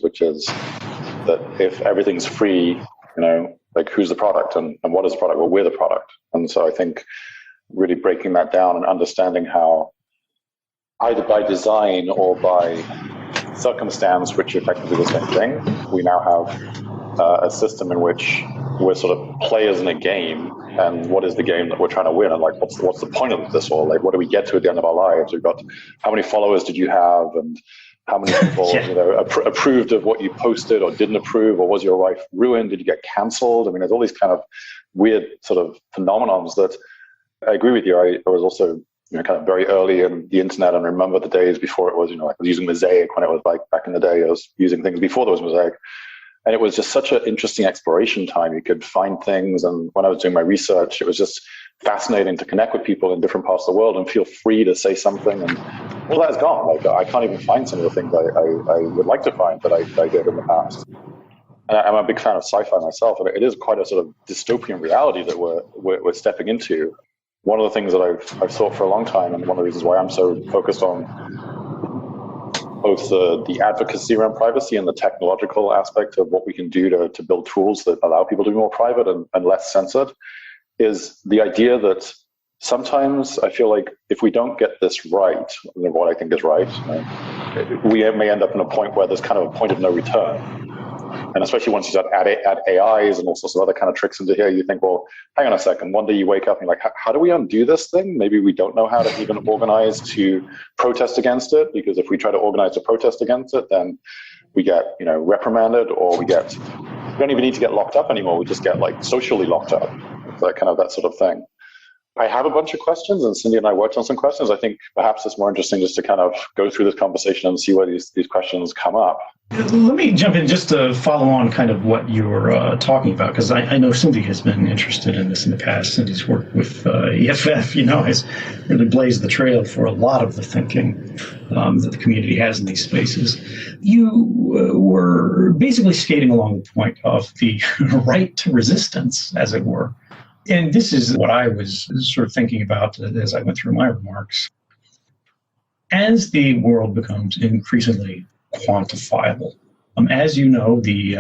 which is that if everything's free, like who's the product and what is the product? Well, we're the product. And so I think really breaking that down and understanding how either by design or by circumstance, which are effectively the same thing, we now have a system in which we're sort of players in a game, and what is the game that we're trying to win, and like what's the point of this, or like what do we get to at the end of our lives? We've got how many followers did you have, and how many people approved of what you posted or didn't approve, or was your life ruined? Did you get cancelled? I mean, there's all these kind of weird sort of phenomenons that I agree with you. I was also kind of very early in the internet, and remember the days before it was, like I was using Mosaic when it was like back in the day. I was using things before there was Mosaic. And it was just such an interesting exploration time. You could find things. And when I was doing my research, it was just fascinating to connect with people in different parts of the world and feel free to say something. And all that's gone. Like I can't even find some of the things I would like to find that I did in the past. And I'm a big fan of sci-fi myself. And it is quite a sort of dystopian reality that we're stepping into. One of the things that I've thought for a long time, and one of the reasons why I'm so focused on both the advocacy around privacy and the technological aspect of what we can do to build tools that allow people to be more private and less censored, is the idea that sometimes I feel like if we don't get this right, what I think is right, we may end up in a point where there's kind of a point of no return. And especially once you start add AIs and all sorts of other kind of tricks into here, you think, well, hang on a second. One day you wake up and you're like, how do we undo this thing? Maybe we don't know how to even organize to protest against it, because if we try to organize to protest against it, then we get, reprimanded, or we don't even need to get locked up anymore. We just get like socially locked up. That sort of thing. I have a bunch of questions, and Cindy and I worked on some questions. I think perhaps it's more interesting just to kind of go through this conversation and see where these questions come up. Let me jump in just to follow on kind of what you were talking about, because I know Cindy has been interested in this in the past. Cindy's work with EFF, has really blazed the trail for a lot of the thinking that the community has in these spaces. You were basically skating along the point of the right to resistance, as it were. And this is what I was sort of thinking about as I went through my remarks. As the world becomes increasingly quantifiable, as you know, the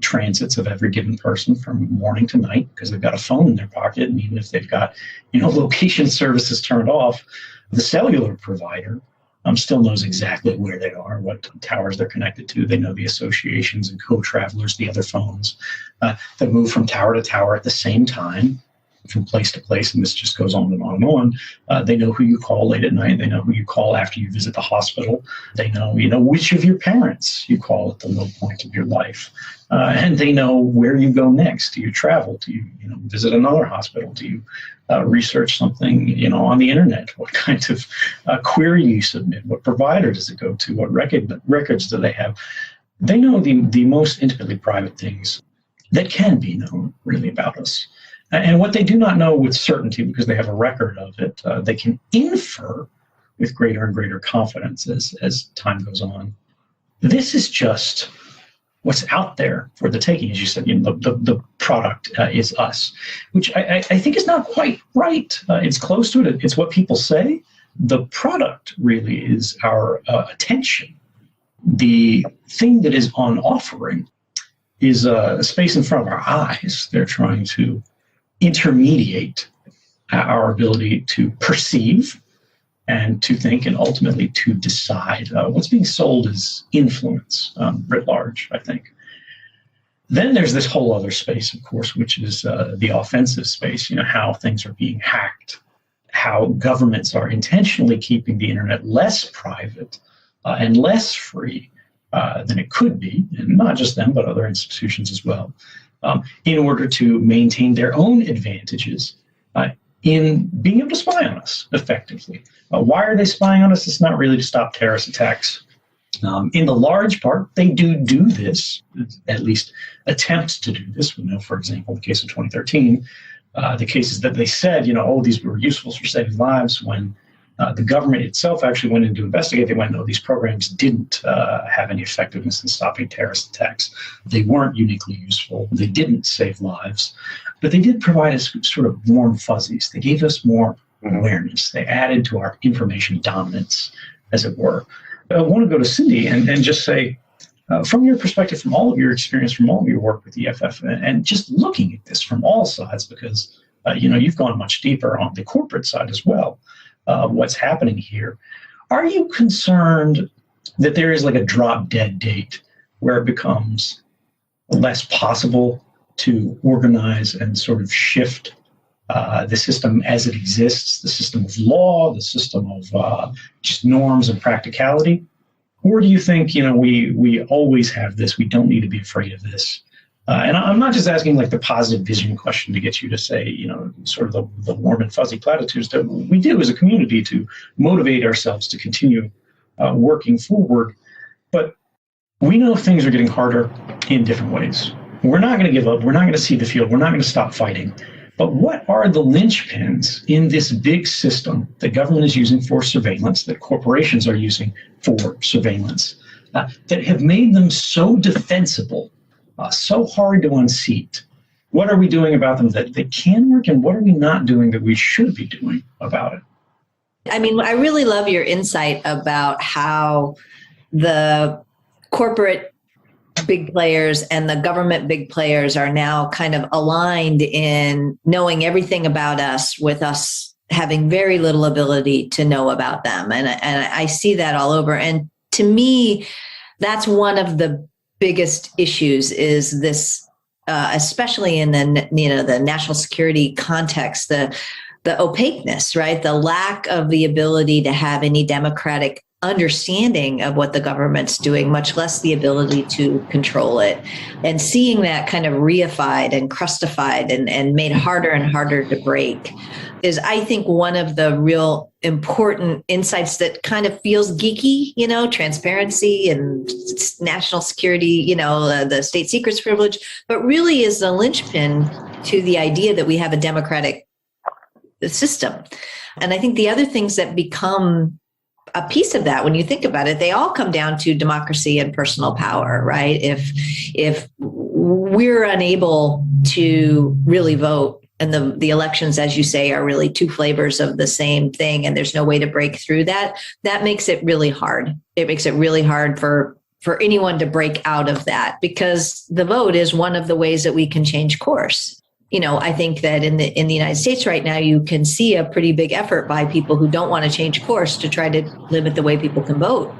transits of every given person from morning to night, because they've got a phone in their pocket, and even if they've got location services turned off, the cellular provider still knows exactly where they are, what towers they're connected to. They know the associations and co-travelers, the other phones that move from tower to tower at the same time, from place to place, and this just goes on and on and on. They know who you call late at night. They know who you call after you visit the hospital. They know, which of your parents you call at the low point of your life. And they know where you go next. Do you travel? Do you, visit another hospital? Do you research something, on the internet? What kind of query you submit? What provider does it go to? What records do they have? They know the most intimately private things that can be known really about us. And what they do not know with certainty, because they have a record of it, they can infer with greater and greater confidence as time goes on. This is just what's out there for the taking. As you said, the product is us, which I think is not quite right. It's close to it. It's what people say. The product really is our attention. The thing that is on offering is a space in front of our eyes. They're trying to intermediate our ability to perceive and to think, and ultimately to decide. What's being sold is influence, writ large, I think. Then there's this whole other space, of course, which is the offensive space, how things are being hacked, how governments are intentionally keeping the internet less private and less free than it could be, and not just them, but other institutions as well, in order to maintain their own advantages in being able to spy on us effectively. Why are they spying on us? It's not really to stop terrorist attacks. In the large part, they do this, at least attempt to do this. We know, for example, the case of 2013, the cases that they said, these were useful for saving lives. When the government itself actually went in to investigate, they went, no, these programs didn't have any effectiveness in stopping terrorist attacks. They weren't uniquely useful. They didn't save lives, but they did provide us sort of warm fuzzies. They gave us more awareness. They added to our information dominance, as it were. I want to go to Cindy and just say, from your perspective, from all of your experience, from all of your work with the EFF, and just looking at this from all sides, because you've gone much deeper on the corporate side as well. What's happening here? Are you concerned that there is like a drop dead date where it becomes less possible to organize and sort of shift the system as it exists, the system of law, the system of just norms and practicality? Or do you think, we always have this, we don't need to be afraid of this? And I'm not just asking like the positive vision question to get you to say, sort of the warm and fuzzy platitudes that we do as a community to motivate ourselves to continue working forward. But we know things are getting harder in different ways. We're not going to give up. We're not going to cede the field. We're not going to stop fighting. But what are the linchpins in this big system that government is using for surveillance, that corporations are using for surveillance, that have made them so defensible, so hard to unseat? What are we doing about them that they can work, and what are we not doing that we should be doing about it? I mean, I really love your insight about how the corporate big players and the government big players are now kind of aligned in knowing everything about us, with us having very little ability to know about them. And I see that all over. And to me, that's one of the biggest issues, is this, especially in the national security context, the opaqueness, right? The lack of the ability to have any democratic understanding of what the government's doing, much less the ability to control it. And seeing that kind of reified and crustified and made harder and harder to break is, I think, one of the real important insights that kind of feels geeky, transparency and national security, the state secrets privilege, but really is the linchpin to the idea that we have a democratic system. And I think the other things that become a piece of that, when you think about it, they all come down to democracy and personal power, right? If we're unable to really vote, and the elections, as you say, are really two flavors of the same thing, and there's no way to break through that, that makes it really hard. It makes it really hard for anyone to break out of that, because the vote is one of the ways that we can change course. I think that in the United States right now, you can see a pretty big effort by people who don't want to change course to try to limit the way people can vote,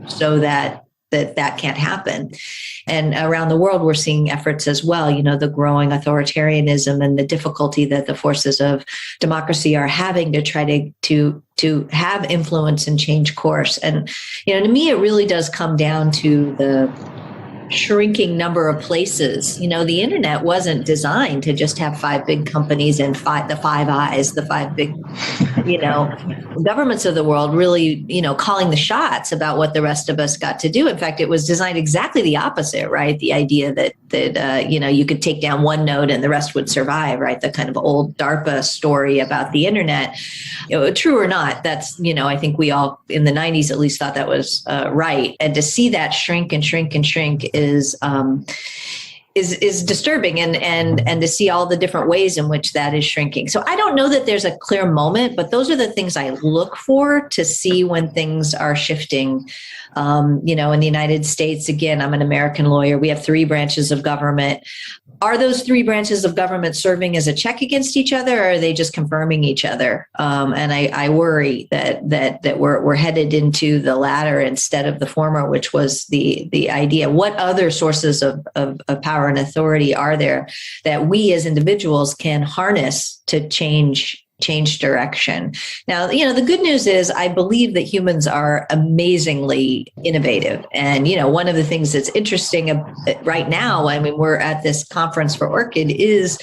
so that can't happen. And around the world, we're seeing efforts as well, the growing authoritarianism and the difficulty that the forces of democracy are having to try to have influence and change course. And, to me, it really does come down to the shrinking number of places. The internet wasn't designed to just have five big companies and the five eyes, the five big, governments of the world really, calling the shots about what the rest of us got to do. In fact, it was designed exactly the opposite, right? The idea that you could take down one node and the rest would survive, right? The kind of old DARPA story about the internet. True or not, that's, I think we all in the 90s at least thought that was right. And to see that shrink and shrink and shrink is disturbing, and to see all the different ways in which that is shrinking. So I don't know that there's a clear moment, but those are the things I look for to see when things are shifting. In the United States, again, I'm an American lawyer. We have three branches of government. Are those three branches of government serving as a check against each other, or are they just confirming each other? And I worry that we're headed into the latter instead of the former, which was the idea. What other sources of power and authority are there that we as individuals can harness to change direction? Now, the good news is I believe that humans are amazingly innovative. And, one of the things that's interesting right now, I mean, we're at this conference for Orchid, is,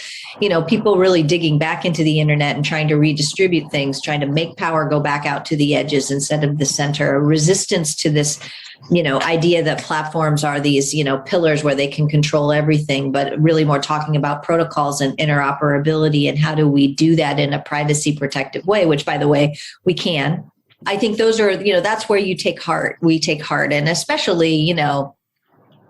people really digging back into the internet and trying to redistribute things, trying to make power go back out to the edges instead of the center, a resistance to this idea that platforms are these, pillars where they can control everything, but really more talking about protocols and interoperability and how do we do that in a privacy protective way, which, by the way, we can. I think those are, that's where you take heart. We take heart. And especially,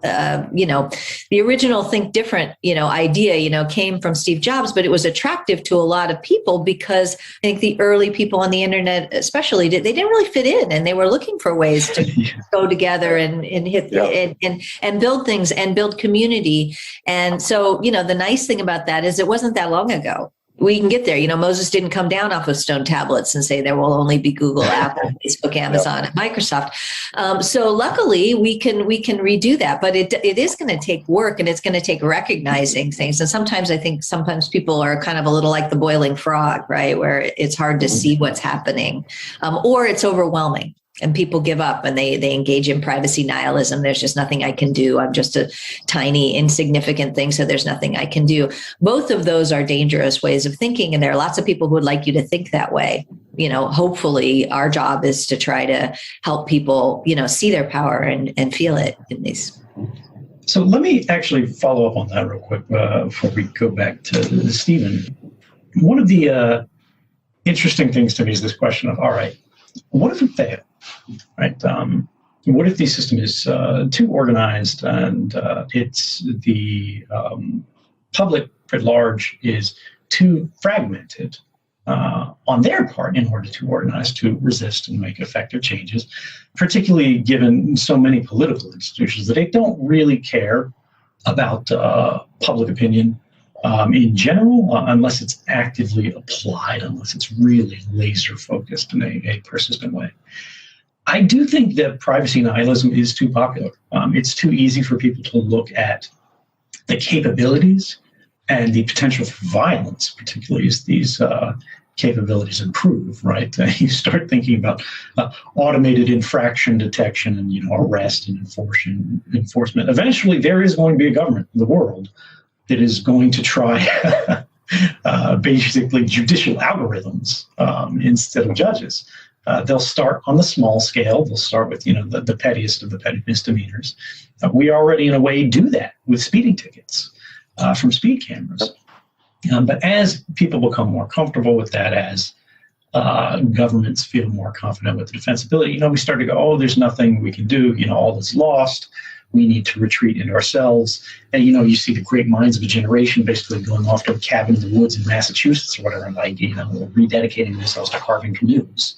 the original think different, idea, came from Steve Jobs, but it was attractive to a lot of people because I think the early people on the internet, especially, they didn't really fit in, and they were looking for ways to go together and hit and build things and build community. And so, the nice thing about that is it wasn't that long ago. We can get there. Moses didn't come down off of stone tablets and say there will only be Google, Apple, Facebook, Amazon, and Microsoft. So luckily, we can redo that, but it is going to take work, and it's going to take recognizing things. And sometimes I think people are kind of a little like the boiling frog, right, where it's hard to see what's happening, or it's overwhelming. And people give up and they engage in privacy nihilism. There's just nothing I can do. I'm just a tiny, insignificant thing, so there's nothing I can do. Both of those are dangerous ways of thinking, and there are lots of people who would like you to think that way. Hopefully our job is to try to help people, see their power and feel it in these. So let me actually follow up on that real quick before we go back to Stephen. One of the interesting things to me is this question of, all right, what if we fail? Right? What if the system is too organized and it's the public at large is too fragmented on their part in order to organize, to resist and make effective changes, particularly given so many political institutions that they don't really care about public opinion in general, unless it's actively applied, unless it's really laser focused in a persistent way. I do think that privacy nihilism is too popular. It's too easy for people to look at the capabilities and the potential for violence, particularly as these capabilities improve, right? You start thinking about automated infraction detection and arrest and enforcement. Eventually, there is going to be a government in the world that is going to try basically judicial algorithms instead of judges. They'll start on the small scale. They'll start with the pettiest of the petty misdemeanors. We already, in a way, do that with speeding tickets from speed cameras. But as people become more comfortable with that, as governments feel more confident with the defensibility, we start to go, oh, there's nothing we can do. All is lost. We need to retreat into ourselves. And, you see the great minds of a generation basically going off to a cabin in the woods in Massachusetts or whatever, like, rededicating themselves to carving canoes.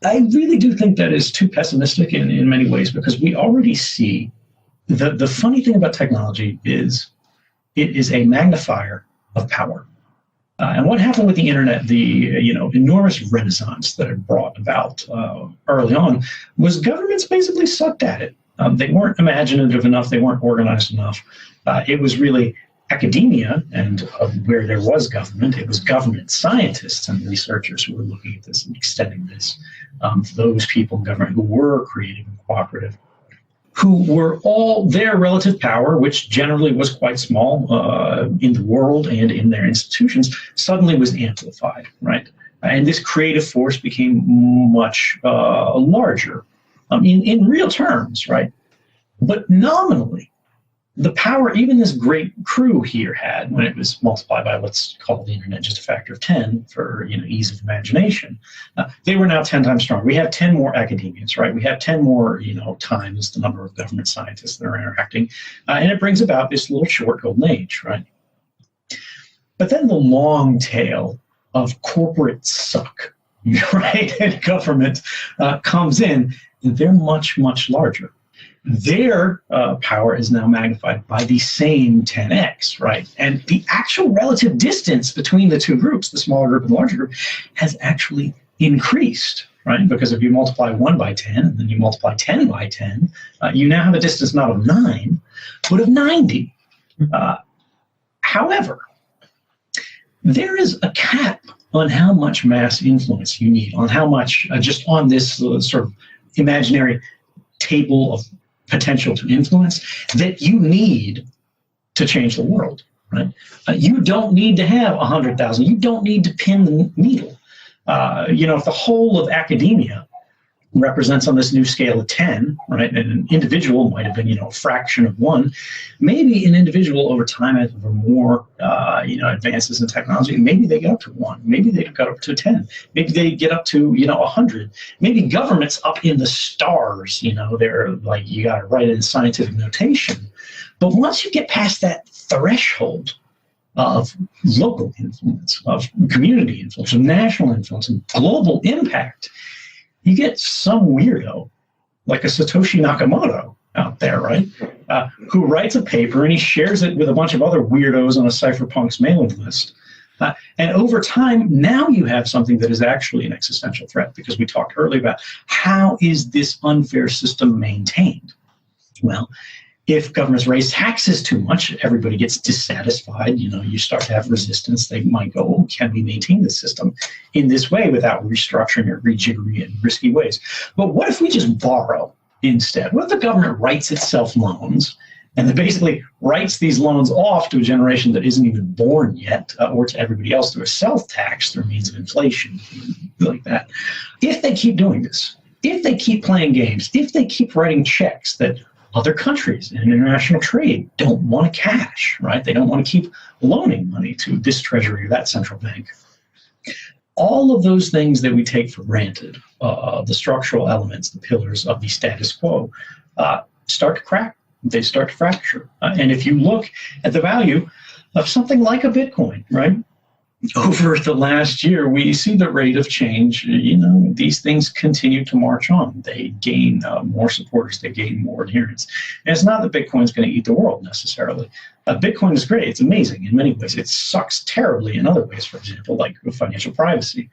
I really do think that is too pessimistic in many ways, because we already see the funny thing about technology is it is a magnifier of power. And what happened with the internet, the enormous renaissance that it brought about early on, was governments basically sucked at it. They weren't imaginative enough. They weren't organized enough. It was really academia, and where there was government, it was government scientists and researchers who were looking at this and extending this. Those people in government who were creative and cooperative, who were all their relative power, which generally was quite small in the world and in their institutions, suddenly was amplified, right? And this creative force became much larger in real terms, right? But nominally, the power even this great crew here had, when it was multiplied by, let's call the internet just a factor of 10 for ease of imagination, they were now 10 times stronger. We have 10 more academians, right? We have 10 more times the number of government scientists that are interacting, and it brings about this little short golden age, right? But then the long tail of corporate suck, right, and government comes in, and they're much, much larger. Their power is now magnified by the same 10x, right? And the actual relative distance between the two groups, the smaller group and the larger group, has actually increased, right? Because if you multiply 1 by 10 and then you multiply 10 by 10, you now have a distance not of 9, but of 90. However, there is a cap on how much mass influence you need, on how much, just on this sort of imaginary table of potential to influence, that you need to change the world, right? You don't need to have 100,000. You don't need to pin the needle. If the whole of academia represents on this new scale of 10, right? And an individual might have been, a fraction of one. Maybe an individual over time, as over more, advances in technology, maybe they get up to one. Maybe they get up to 10. Maybe they get up to, 100. Maybe government's up in the stars. They're like, you got to write it in scientific notation. But once you get past that threshold of local influence, of community influence, of national influence, and global impact, you get some weirdo like a Satoshi Nakamoto out there, right? Who writes a paper and he shares it with a bunch of other weirdos on a cypherpunks mailing list. And over time, now you have something that is actually an existential threat, because we talked earlier about how is this unfair system maintained? Well, if governments raise taxes too much, everybody gets dissatisfied. You start to have resistance. They might go, oh, can we maintain the system in this way without restructuring or rejiggering it in risky ways? But what if we just borrow instead? What if the government writes itself loans and then basically writes these loans off to a generation that isn't even born yet, or to everybody else through a self-tax, through means of inflation, like that? If they keep doing this, if they keep playing games, if they keep writing checks that other countries in international trade don't want to cash, right? They don't want to keep loaning money to this treasury or that central bank. All of those things that we take for granted, the structural elements, the pillars of the status quo, start to crack. They start to fracture. And if you look at the value of something like a Bitcoin, right? Over the last year, we see the rate of change. These things continue to march on. They gain more supporters. They gain more adherents. And it's not that Bitcoin's going to eat the world necessarily. Bitcoin is great. It's amazing in many ways. It sucks terribly in other ways, for example, like financial privacy.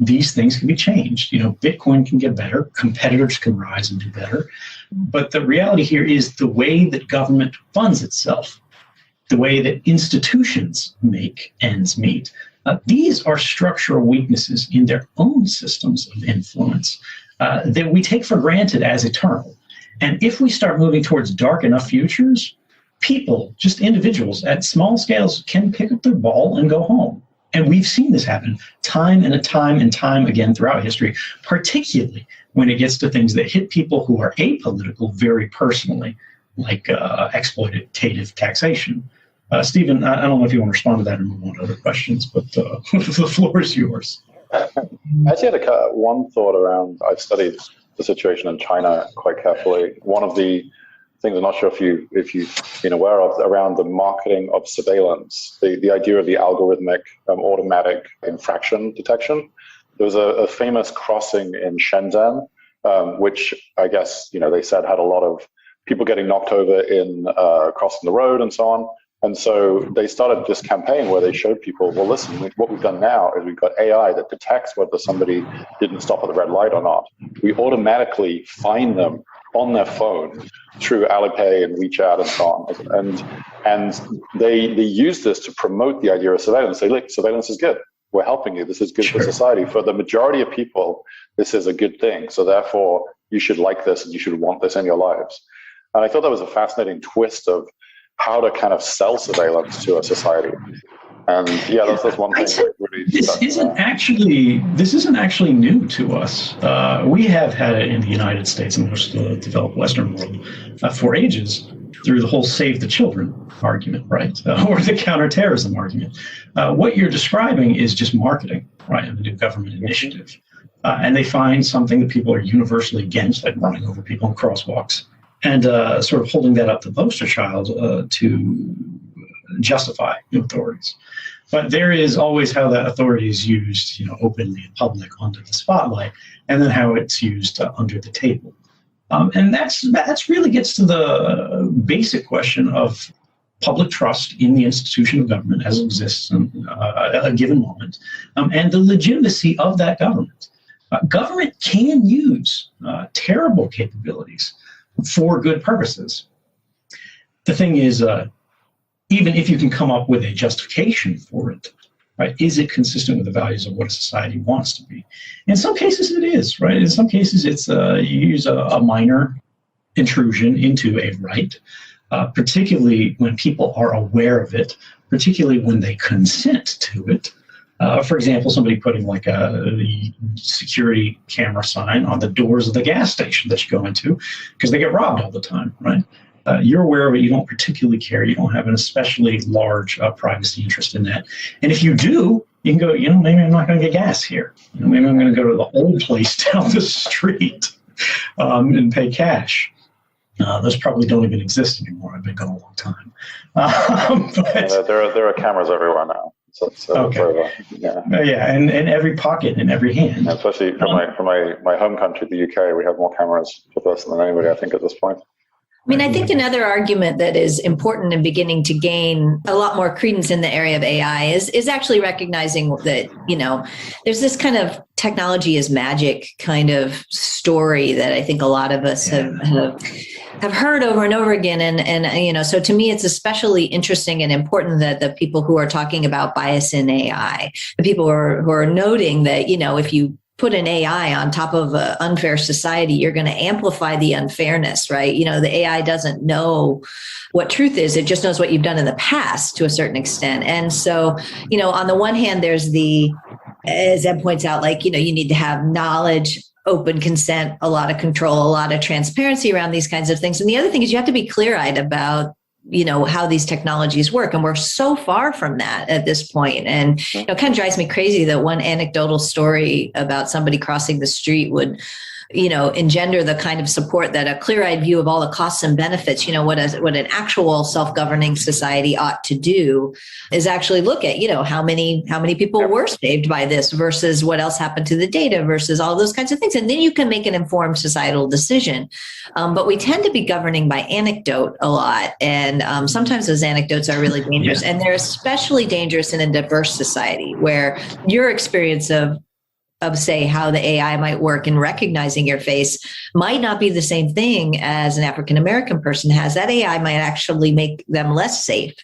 These things can be changed. Bitcoin can get better. Competitors can rise and do better. But the reality here is the way that government funds itself, the way that institutions make ends meet. These are structural weaknesses in their own systems of influence that we take for granted as eternal. And if we start moving towards dark enough futures, people, just individuals at small scales, can pick up their ball and go home. And we've seen this happen time and time again throughout history, particularly when it gets to things that hit people who are apolitical very personally, like exploitative taxation. Stephen, I don't know if you want to respond to that or move on to other questions, but the floor is yours. I actually had one thought around, I've studied the situation in China quite carefully. One of the things, I'm not sure if you've been aware of, around the marketing of surveillance, the idea of the algorithmic automatic infraction detection. There was a famous crossing in Shenzhen, which I guess, they said had a lot of people getting knocked over in crossing the road and so on. And so they started this campaign where they showed people, well, listen, what we've done now is we've got AI that detects whether somebody didn't stop at the red light or not. We automatically find them on their phone through Alipay and WeChat and so on. And they use this to promote the idea of surveillance. Say, look, surveillance is good. We're helping you. This is good for society. For the majority of people, this is a good thing. So therefore, you should like this and you should want this in your lives. And I thought that was a fascinating twist of how to kind of sell surveillance to a society. And yeah, that's one thing that really this isn't actually new to us. We have had it in the United States and most of the developed Western world for ages through the whole save the children argument, right? Or the counterterrorism argument. What you're describing is just marketing, right? And the new government initiative. And they find something that people are universally against, like running over people in crosswalks, and sort of holding that up the poster child to justify the authorities. But there is always how that authority is used, openly in public under the spotlight, and then how it's used under the table. And that's really gets to the basic question of public trust in the institution of government as it exists in a given moment, and the legitimacy of that government. Government can use terrible capabilities for good purposes. The thing is, even if you can come up with a justification for it, right, is it consistent with the values of what a society wants to be? In some cases it is, right? In some cases it's you use a minor intrusion into a right, particularly when people are aware of it, particularly when they consent to it. For example, somebody putting like a security camera sign on the doors of the gas station that you go into because they get robbed all the time, right? You're aware of it. You don't particularly care. You don't have an especially large privacy interest in that. And if you do, you can go, maybe I'm not going to get gas here. Maybe I'm going to go to the old place down the street and pay cash. Those probably don't even exist anymore. I've been gone a long time. There are cameras everywhere now. So okay. Yeah, and in every pocket, in every hand. Yeah, especially from my home country, the UK, we have more cameras per person than anybody, I think, at this point. I mean, I think another argument that is important and beginning to gain a lot more credence in the area of AI is actually recognizing that, there's this kind of technology is magic kind of story that I think a lot of us have heard over and over again. And so to me, it's especially interesting and important that the people who are talking about bias in AI, the people who are noting that, if you put an AI on top of an unfair society, you're going to amplify the unfairness, right? The AI doesn't know what truth is. It just knows what you've done in the past to a certain extent. And so, on the one hand, there's as Ed points out, you need to have knowledge, open consent, a lot of control, a lot of transparency around these kinds of things. And the other thing is you have to be clear-eyed about how these technologies work. And we're so far from that at this point. And it kind of drives me crazy that one anecdotal story about somebody crossing the street would, engender the kind of support that a clear-eyed view of all the costs and benefits, what an actual self-governing society ought to do is actually look at, how many people were saved by this versus what else happened to the data versus all those kinds of things. And then you can make an informed societal decision. But we tend to be governing by anecdote a lot. And sometimes those anecdotes are really dangerous. And they're especially dangerous in a diverse society where your experience of say how the AI might work in recognizing your face might not be the same thing as an African-American person has. That AI might actually make them less safe.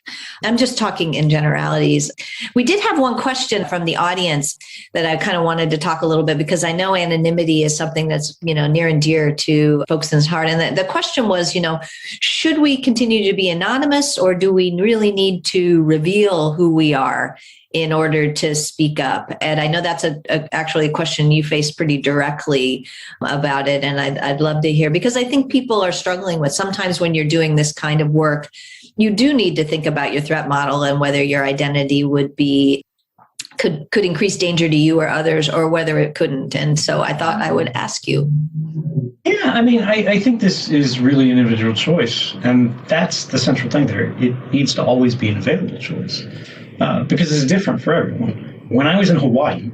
I'm just talking in generalities. We did have one question from the audience that I kind of wanted to talk a little bit because I know anonymity is something that's, near and dear to folks' heart. And the question was, should we continue to be anonymous or do we really need to reveal who we are in order to speak up? And I know that's actually a question you face pretty directly about it. And I'd love to hear, because I think people are struggling with sometimes when you're doing this kind of work, you do need to think about your threat model and whether your identity could increase danger to you or others or whether it couldn't. And so I thought I would ask you. Yeah, I mean, I think this is really an individual choice. And that's the central thing there. It needs to always be an available choice. Because it's different for everyone. When I was in Hawaii,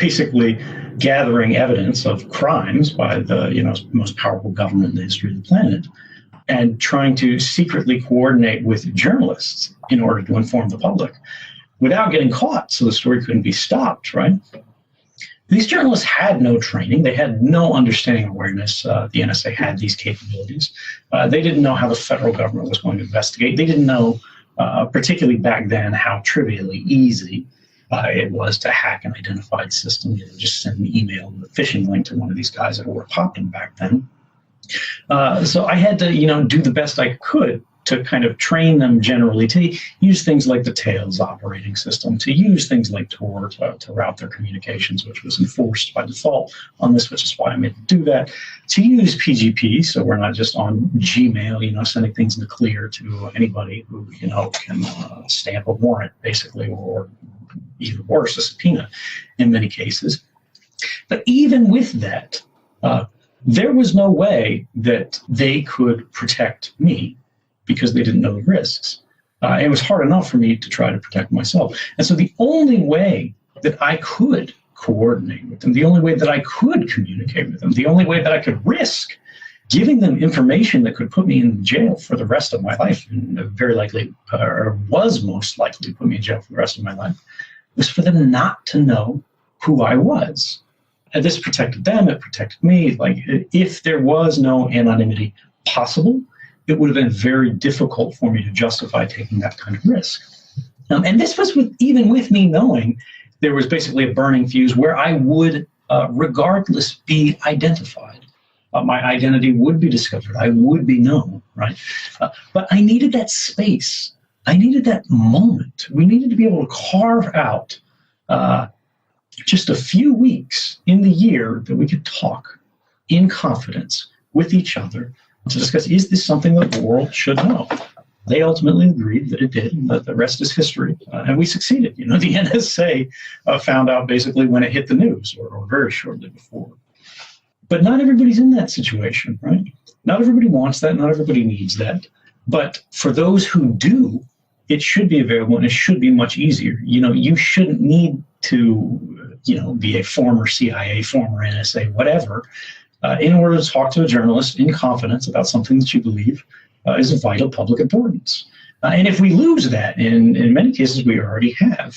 basically gathering evidence of crimes by the most powerful government in the history of the planet, and trying to secretly coordinate with journalists in order to inform the public without getting caught, so the story couldn't be stopped, right? These journalists had no training. They had no understanding or awareness. The NSA had these capabilities. They didn't know how the federal government was going to investigate. They didn't know particularly back then, how trivially easy it was to hack an identified system. Just send an email with a phishing link to one of these guys that were popping back then. So I had to, do the best I could to kind of train them generally to use things like the Tails operating system, to use things like Tor to route their communications, which was enforced by default on this, which is why I made them do that, to use PGP, so we're not just on Gmail, sending things in the clear to anybody who, can stamp a warrant, basically, or even worse, a subpoena in many cases. But even with that, there was no way that they could protect me, because they didn't know the risks. It was hard enough for me to try to protect myself. And so the only way that I could coordinate with them, the only way that I could communicate with them, the only way that I could risk giving them information that could put me in jail for the rest of my life, and very likely, or was most likely to put me in jail for the rest of my life, was for them not to know who I was. And this protected them, it protected me. Like, if there was no anonymity possible, it would have been very difficult for me to justify taking that kind of risk. And this was even with me knowing there was basically a burning fuse where I would, regardless, be identified. My identity would be discovered. I would be known, right? But I needed that space. I needed that moment. We needed to be able to carve out just a few weeks in the year that we could talk in confidence with each other to discuss, is this something that the world should know? They ultimately agreed that it did, and that the rest is history. And we succeeded. The NSA found out basically when it hit the news, or very shortly before. But not everybody's in that situation, right? Not everybody wants that. Not everybody needs that. But for those who do, it should be available, and it should be much easier. You shouldn't need to, be a former CIA, former NSA, whatever, in order to talk to a journalist in confidence about something that you believe is of vital public importance. And if we lose that, in many cases we already have,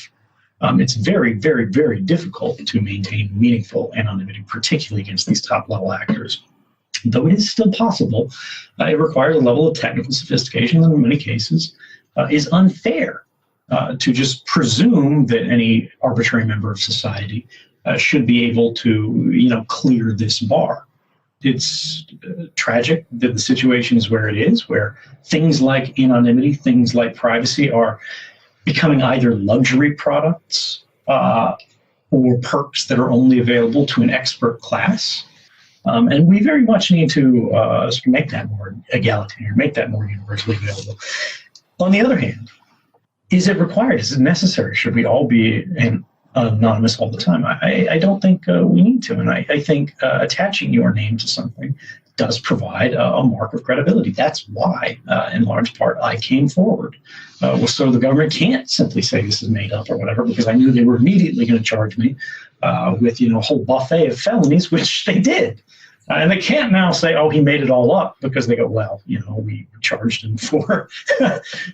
it's very, very, very difficult to maintain meaningful anonymity, particularly against these top-level actors. Though it is still possible, it requires a level of technical sophistication that in many cases is unfair to just presume that any arbitrary member of society should be able to, clear this bar. It's tragic that the situation is where it is, where things like anonymity, things like privacy are becoming either luxury products or perks that are only available to an expert class. And we very much need to sort of make that more egalitarian, make that more universally available. On the other hand, is it required? Is it necessary? Should we all be anonymous all the time? I don't think we need to. And I think attaching your name to something does provide a mark of credibility. That's why, in large part, I came forward. So the government can't simply say this is made up or whatever, because I knew they were immediately going to charge me with a whole buffet of felonies, which they did. And they can't now say, oh, he made it all up, because they go, well, we charged him for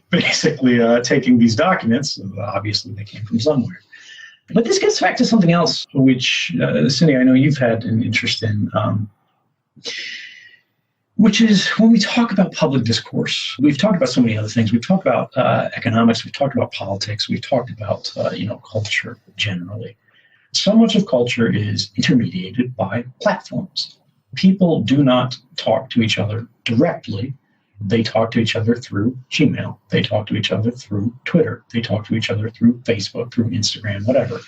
basically taking these documents. Obviously, they came from somewhere. But this gets back to something else, which, Cindy, I know you've had an interest in, which is when we talk about public discourse. We've talked about so many other things. We've talked about economics. We've talked about politics. We've talked about, culture generally. So much of culture is intermediated by platforms. People do not talk to each other directly. They talk to each other through Gmail. They talk to each other through Twitter. They talk to each other through Facebook, through Instagram, whatever.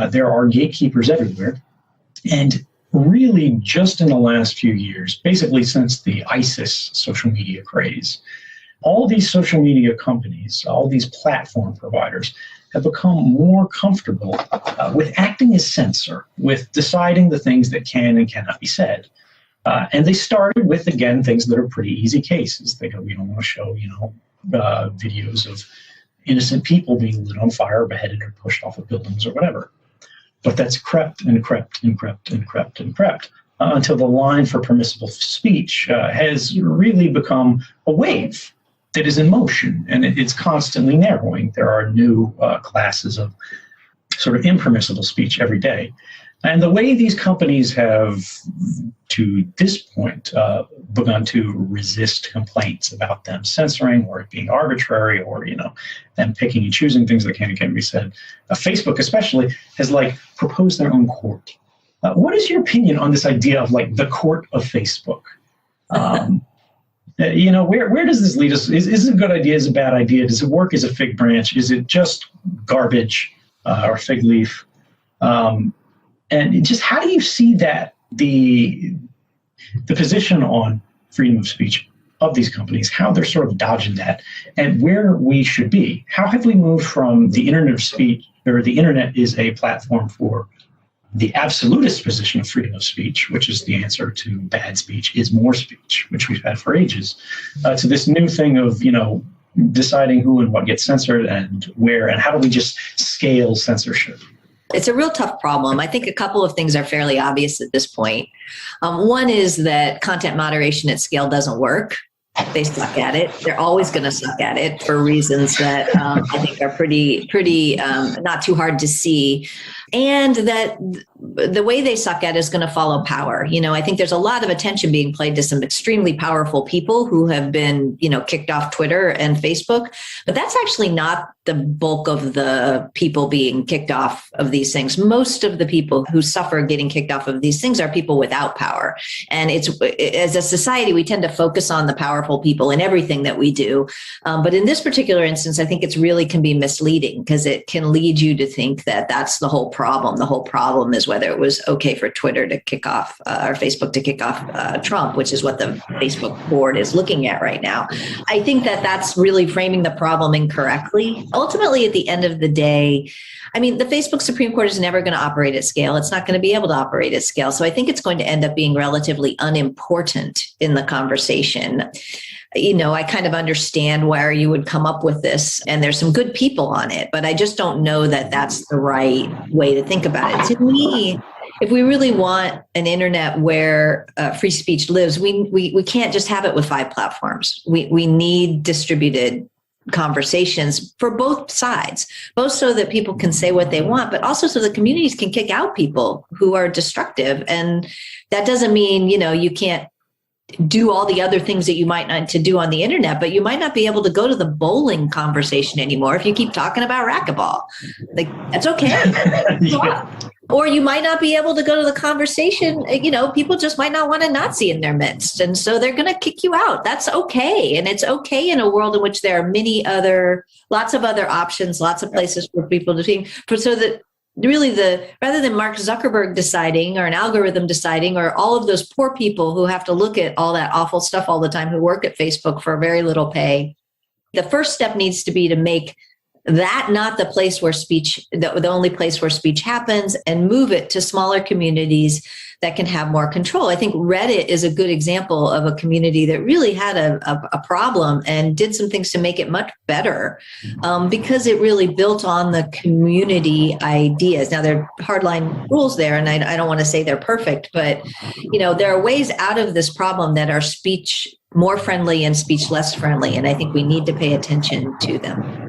There are gatekeepers everywhere. And really just in the last few years, basically since the ISIS social media craze, all these social media companies, all these platform providers have become more comfortable with acting as censor, with deciding the things that can and cannot be said. And they started with, again, things that are pretty easy cases. They go, we don't want to show, videos of innocent people being lit on fire, or beheaded, or pushed off of buildings or whatever. But that's crept and crept and crept and crept and crept until the line for permissible speech has really become a wave that is in motion, and it's constantly narrowing. There are new classes of sort of impermissible speech every day. And the way these companies have, to this point, begun to resist complaints about them censoring or it being arbitrary, or them picking and choosing things that can and can't be said, Facebook especially has proposed their own court. What is your opinion on this idea of the court of Facebook? Where does this lead us? Is it a good idea? Is it a bad idea? Does it work as a fig branch? Is it just garbage or fig leaf? And just how do you see that the position on freedom of speech of these companies, how they're sort of dodging that, and where we should be? How have we moved from the internet of speech, or the internet is a platform for the absolutist position of freedom of speech, which is the answer to bad speech is more speech, which we've had for ages, to this new thing of, deciding who and what gets censored and where, and how do we just scale censorship? It's a real tough problem. I think a couple of things are fairly obvious at this point. One is that content moderation at scale doesn't work. They suck at it. They're always going to suck at it for reasons that I think are pretty not too hard to see. And that the way they suck at is going to follow power. I think there's a lot of attention being played to some extremely powerful people who have been, kicked off Twitter and Facebook, but that's actually not the bulk of the people being kicked off of these things. Most of the people who suffer getting kicked off of these things are people without power. And as a society, we tend to focus on the powerful people in everything that we do. But in this particular instance, I think it's really can be misleading because it can lead you to think that that's the whole problem. The whole problem is whether it was okay for Twitter to kick off or Facebook to kick off Trump, which is what the Facebook board is looking at right now. I think that that's really framing the problem incorrectly. Ultimately, at the end of the day, the Facebook Supreme Court is never going to operate at scale. It's not going to be able to operate at scale. So I think it's going to end up being relatively unimportant in the conversation. I kind of understand where you would come up with this, and there's some good people on it, but I just don't know that that's the right way to think about it. To me, if we really want an internet where free speech lives, we can't just have it with 5 platforms. We need distributed conversations for both sides, both so that people can say what they want, but also so that communities can kick out people who are destructive. And that doesn't mean, you can't do all the other things that you might not to do on the internet, but you might not be able to go to the bowling conversation anymore if you keep talking about racquetball. Like, that's okay. Yeah. Or you might not be able to go to the conversation. People just might not want a Nazi in their midst. And so they're going to kick you out. That's okay. And it's okay in a world in which there are lots of other options, lots of places for people to think, so that really rather than Mark Zuckerberg deciding or an algorithm deciding or all of those poor people who have to look at all that awful stuff all the time who work at Facebook for very little pay, the first step needs to be to make that not the place where the only place where speech happens, and move it to smaller communities that can have more control. I think Reddit is a good example of a community that really had a problem and did some things to make it much better because it really built on the community ideas. Now, there are hardline rules there, and I don't want to say they're perfect, but there are ways out of this problem that are speech more friendly and speech less friendly, and I think we need to pay attention to them.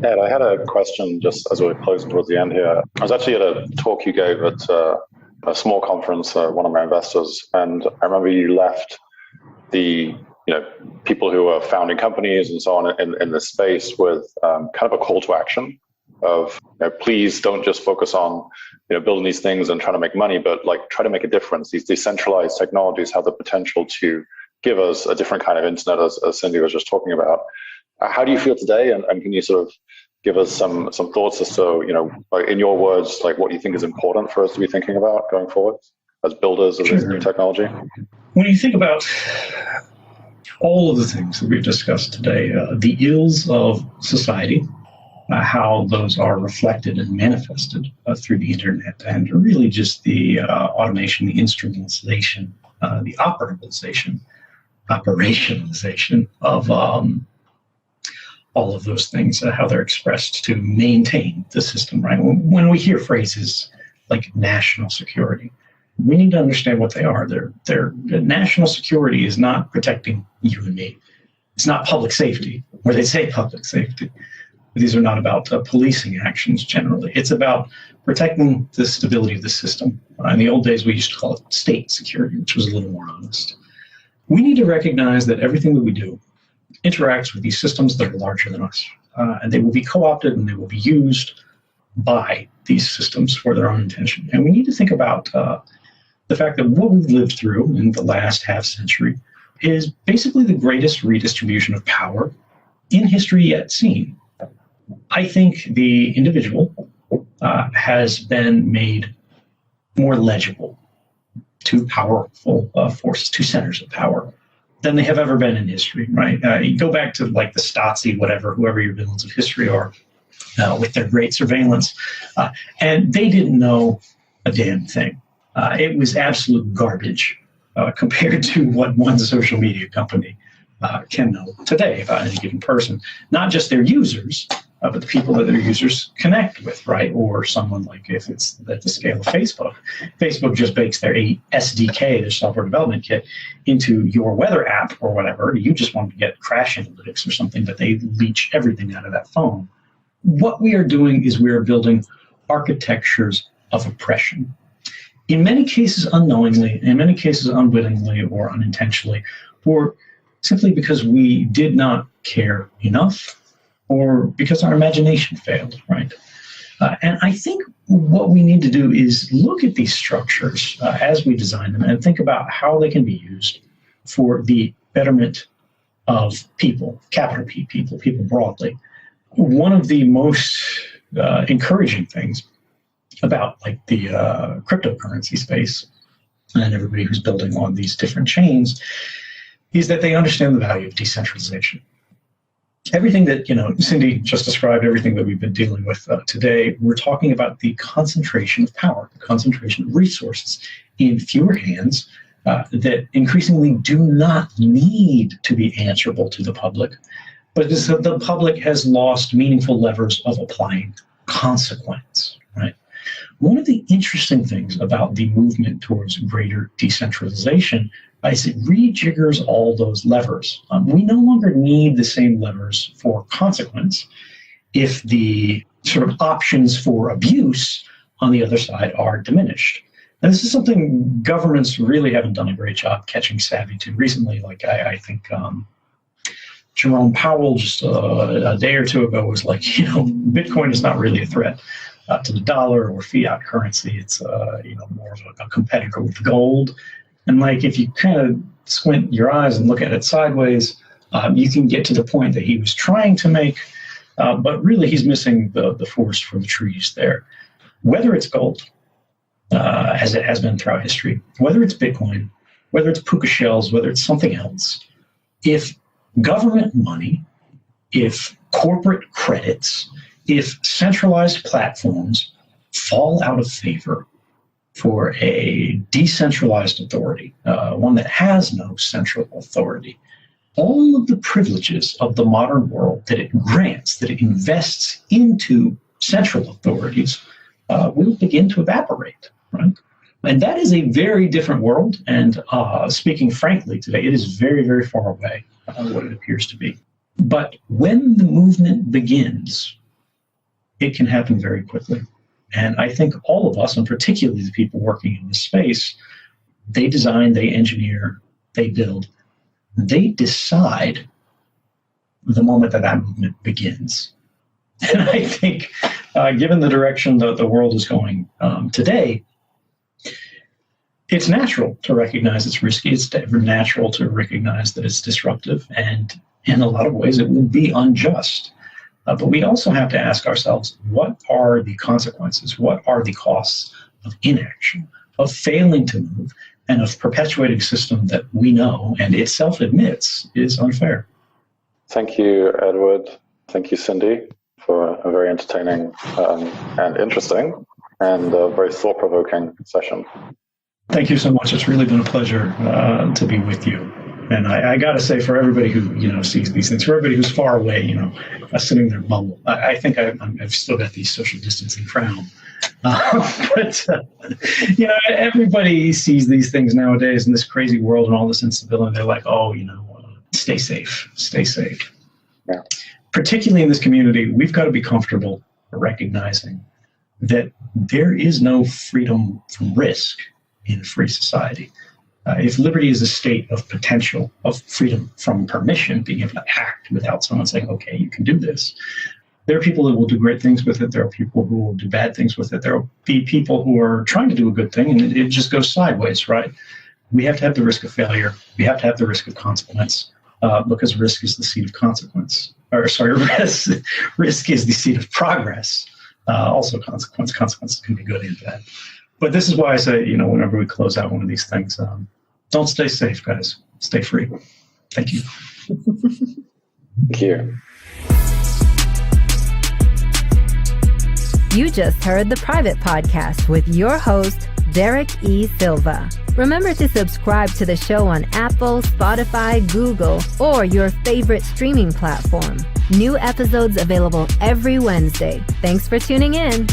Ed, I had a question just as we're closing towards the end here. I was actually at a talk you gave at a small conference, one of my investors, and I remember you left the people who are founding companies and so on in this space with kind of a call to action of please don't just focus on building these things and trying to make money, but try to make a difference. These decentralized technologies have the potential to give us a different kind of internet, as Cindy was just talking about. How do you feel today? And can you sort of give us some thoughts as to, in your words, what you think is important for us to be thinking about going forward as builders of this new technology? When you think about all of the things that we've discussed today, the ills of society, how those are reflected and manifested through the internet, and really just the automation, the instrumentalization, the operationalization of all of those things, how they're expressed to maintain the system, right? When we hear phrases like national security, we need to understand what they are. National security is not protecting you and me. It's not public safety, where they say public safety. These are not about policing actions generally. It's about protecting the stability of the system. In the old days, we used to call it state security, which was a little more honest. We need to recognize that everything that we do interacts with these systems that are larger than us. And they will be co-opted and they will be used by these systems for their own intention. And we need to think about the fact that what we've lived through in the last half century is basically the greatest redistribution of power in history yet seen. I think the individual has been made more legible to powerful forces, to centers of power, than they have ever been in history, right? You go back to the Stasi, whoever your villains of history are, with their great surveillance, and they didn't know a damn thing. It was absolute garbage compared to what one social media company can know today about any given person. Not just their users, but the people that their users connect with, right? Or someone if it's at the scale of Facebook. Facebook just bakes their SDK, their software development kit, into your weather app or whatever. You just want to get crash analytics or something, but they leech everything out of that phone. What we are doing is we are building architectures of oppression. in many cases unknowingly, in many cases unwittingly or unintentionally, or simply because we did not care enough or because our imagination failed, right? And I think what we need to do is look at these structures as we design them and think about how they can be used for the betterment of people, capital P people broadly. One of the most encouraging things about like the cryptocurrency space and everybody who's building on these different chains is that they understand the value of decentralization. Everything that, Cindy just described, everything that we've been dealing with today, we're talking about the concentration of power, the concentration of resources in fewer hands that increasingly do not need to be answerable to the public, but the public has lost meaningful levers of applying consequence, right? One of the interesting things about the movement towards greater decentralization is it rejiggers all those levers. We no longer need the same levers for consequence if the sort of options for abuse on the other side are diminished. And this is something governments really haven't done a great job catching savvy to recently. Like I think Jerome Powell just a day or two ago was like, Bitcoin is not really a threat to the dollar or fiat currency. It's more of a competitor with gold. And like if you kind of squint your eyes and look at it sideways, you can get to the point that he was trying to make, but really he's missing the forest for the trees there. Whether it's gold, as it has been throughout history, whether it's Bitcoin, whether it's puka shells, whether it's something else, if government money, if corporate credits, if centralized platforms fall out of favor for a decentralized authority, one that has no central authority, all of the privileges of the modern world that it grants, that it invests into central authorities, will begin to evaporate, right? And that is a very different world. And speaking frankly today, it is very, very far away what it appears to be. But when the movement begins, it can happen very quickly. And I think all of us, and particularly the people working in this space, they design, they engineer, they build, they decide the moment that movement begins. And I think, given the direction that the world is going today, it's natural to recognize it's risky. It's natural to recognize that it's disruptive. And in a lot of ways, it will be unjust. But we also have to ask ourselves, what are the consequences? What are the costs of inaction, of failing to move, and of perpetuating a system that we know and itself admits is unfair? Thank you, Edward. Thank you, Cindy, for a very entertaining and interesting and very thought-provoking session. Thank you so much. It's really been a pleasure to be with you. And I got to say, for everybody who sees these things, for everybody who's far away, sitting in their bubble, I think I've still got the social distancing frown. But everybody sees these things nowadays in this crazy world and all this instability. They're like, stay safe, stay safe. Yeah. Particularly in this community, we've got to be comfortable recognizing that there is no freedom from risk in a free society. If liberty is a state of potential, of freedom from permission, being able to act without someone saying, okay, you can do this, there are people that will do great things with it. There are people who will do bad things with it. There will be people who are trying to do a good thing, and it just goes sideways, right? We have to have the risk of failure. We have to have the risk of consequence, because risk is the seed of consequence. Risk is the seed of progress. Also consequences can be good and bad. But this is why I say, whenever we close out one of these things, don't stay safe, guys. Stay free. Thank you. Thank you. You just heard the Private Podcast with your host, Derek E. Silva. Remember to subscribe to the show on Apple, Spotify, Google, or your favorite streaming platform. New episodes available every Wednesday. Thanks for tuning in.